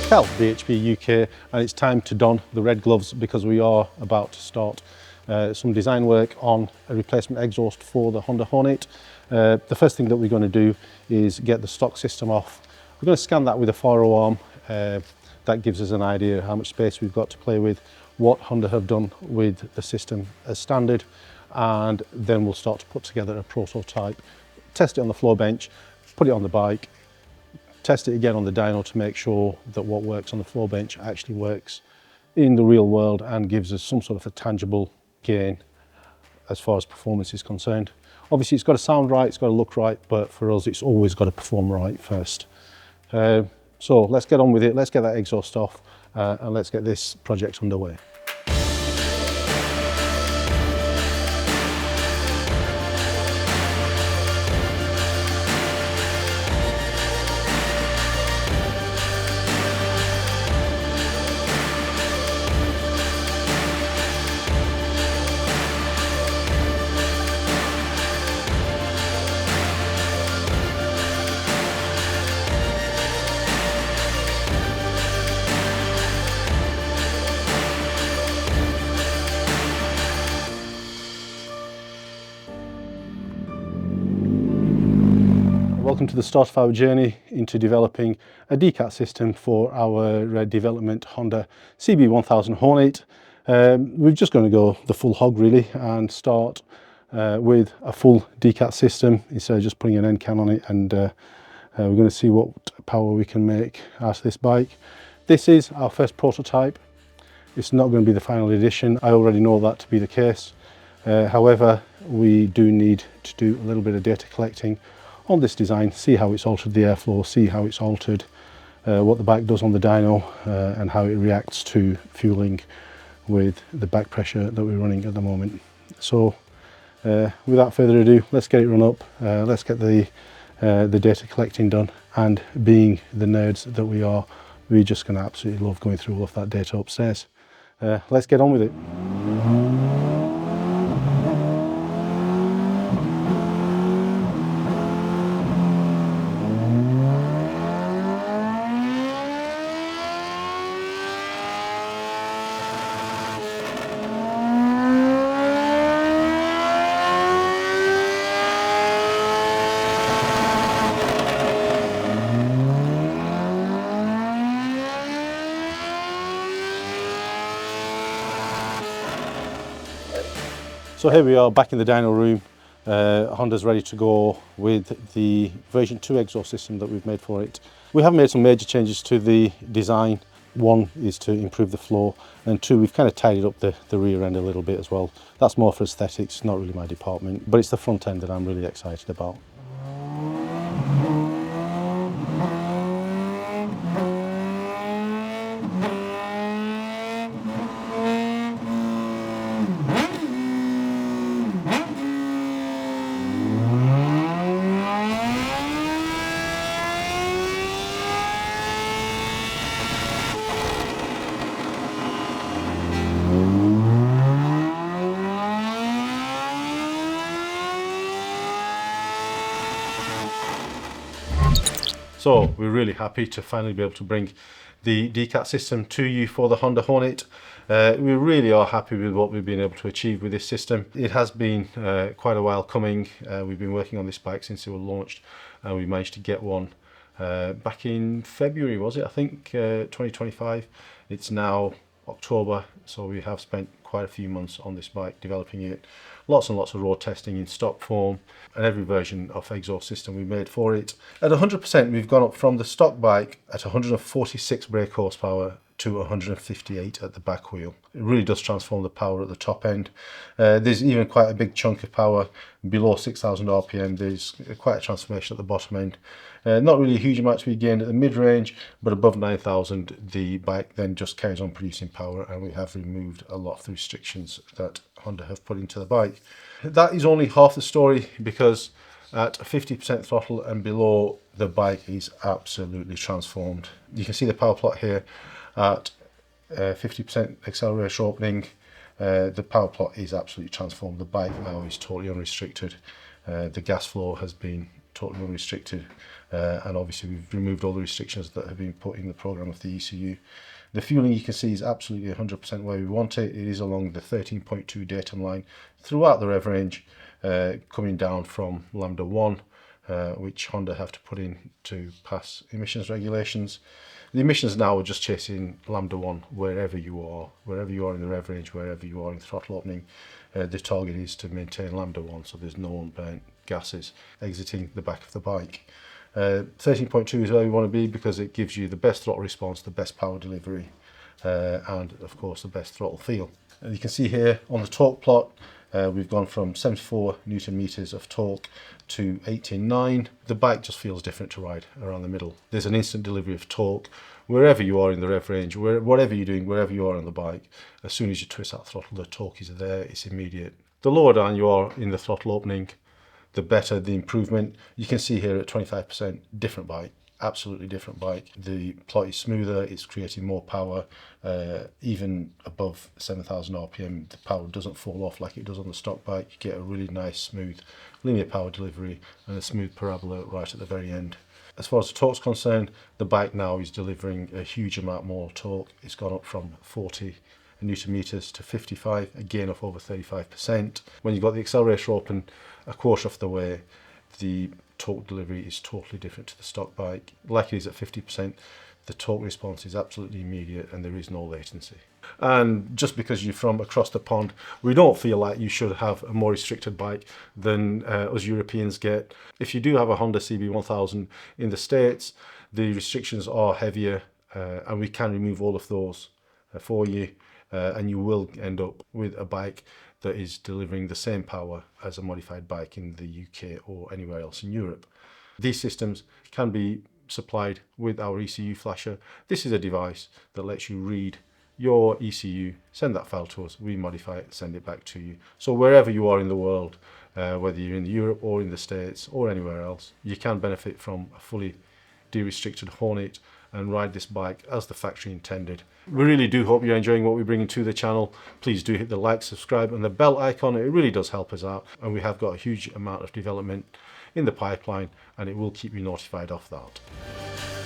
Cal, BHP UK, and it's time to don the red gloves because we are about to start some design work on a replacement exhaust for the Honda Hornet. The first thing that we're going to do is get the stock system off. We're going to scan that with a 4 arm. That gives us an idea of how much space we've got to play with, what Honda have done with the system as standard, and then we'll start to put together a prototype, test it on the floor bench, put it on the bike, test it again on the dyno to make sure that what works on the floor bench actually works in the real world and gives us some sort of a tangible gain as far as performance is concerned. Obviously it's got to sound right, it's got to look right, but for us it's always got to perform right first. So let's get on with it, let's get that exhaust off and let's get this project underway. Welcome to the start of our journey into developing a decatted system for our development Honda CB1000 Hornet. We're just going to go the full hog really and start with a full decatted system instead of just putting an end can on it, and we're going to see what power we can make out of this bike. This is our first prototype. It's not going to be the final edition. I already know that to be the case. However, we do need to do a little bit of data collecting on this design, see how it's altered the airflow, see how it's altered what the bike does on the dyno and how it reacts to fueling with the back pressure that we're running at the moment. So without further ado, let's get it run up, let's get the data collecting done, and being the nerds that we are, we're just going to absolutely love going through all of that data upstairs. Let's get on with it. So here we are back in the dyno room. Honda's ready to go with the version 2 exhaust system that we've made for it. We have made some major changes to the design. One is to improve the flow, and two, we've kind of tidied up the rear end a little bit as well. That's more for aesthetics, not really my department, but it's the front end that I'm really excited about. So we're really happy to finally be able to bring the decatted system to you for the Honda Hornet. We really are happy with what we've been able to achieve with this system. It has been quite a while coming. We've been working on this bike since it was launched, and we managed to get one back in February, was it? I think 2025. It's now October, so we have spent quite a few months on this bike developing it. Lots and lots of road testing in stock form, and every version of exhaust system we made for it. At 100%, we've gone up from the stock bike at 146 brake horsepower to 158 at the back wheel. It really does transform the power at the top end. There's even quite a big chunk of power below 6,000 RPM. There's quite a transformation at the bottom end. Not really a huge amount to be gained at the mid-range, but above 9,000 the bike then just carries on producing power, and we have removed a lot of the restrictions that Honda have put into the bike. That is only half the story, because at 50% throttle and below, the bike is absolutely transformed. You can see the power plot here at 50% acceleration opening. The power plot is absolutely transformed. The bike now is totally unrestricted. The gas flow has been totally unrestricted, and obviously we've removed all the restrictions that have been put in the program of the ECU. The fueling, you can see, is absolutely 100% where we want it. It is along the 13.2 datum line throughout the rev range, coming down from Lambda 1, which Honda have to put in to pass emissions regulations. The emissions now are just chasing Lambda 1 wherever you are in the rev range, wherever you are in throttle opening. The target is to maintain Lambda 1, so there's no unburnt gases exiting the back of the bike. 13.2 is where we want to be because it gives you the best throttle response, the best power delivery, and of course the best throttle feel. And you can see here on the torque plot, we've gone from 74 Newton meters of torque to 89. The bike just feels different to ride around the middle. There's an instant delivery of torque wherever you are in the rev range, whatever you're doing, wherever you are on the bike. As soon as you twist that throttle, the torque is there, it's immediate. The lower down you are in the throttle opening, the better the improvement. You can see here at 25%, different bike, absolutely different bike. The plot is smoother, it's creating more power, even above 7,000 RPM, the power doesn't fall off like it does on the stock bike. You get a really nice, smooth, linear power delivery and a smooth parabola right at the very end. As far as the torque's concerned, the bike now is delivering a huge amount more torque. It's gone up from 40 Newton meters to 55, a gain of over 35%. When you've got the accelerator open a quarter of the way, the torque delivery is totally different to the stock bike. Like it is at 50%, the torque response is absolutely immediate and there is no latency. And just because you're from across the pond, we don't feel like you should have a more restricted bike than us Europeans get. If you do have a Honda CB1000 in the States, the restrictions are heavier, and we can remove all of those for you, and you will end up with a bike that is delivering the same power as a modified bike in the UK or anywhere else in Europe. These systems can be supplied with our ECU flasher. This is a device that lets you read your ECU, send that file to us, we modify it, send it back to you. So wherever you are in the world, whether you're in Europe or in the States or anywhere else, you can benefit from a fully de-restricted Hornet and ride this bike as the factory intended. We really do hope you're enjoying what we're bringing to the channel. Please do hit the like, subscribe and the bell icon. It really does help us out, and we have got a huge amount of development in the pipeline and it will keep you notified of that.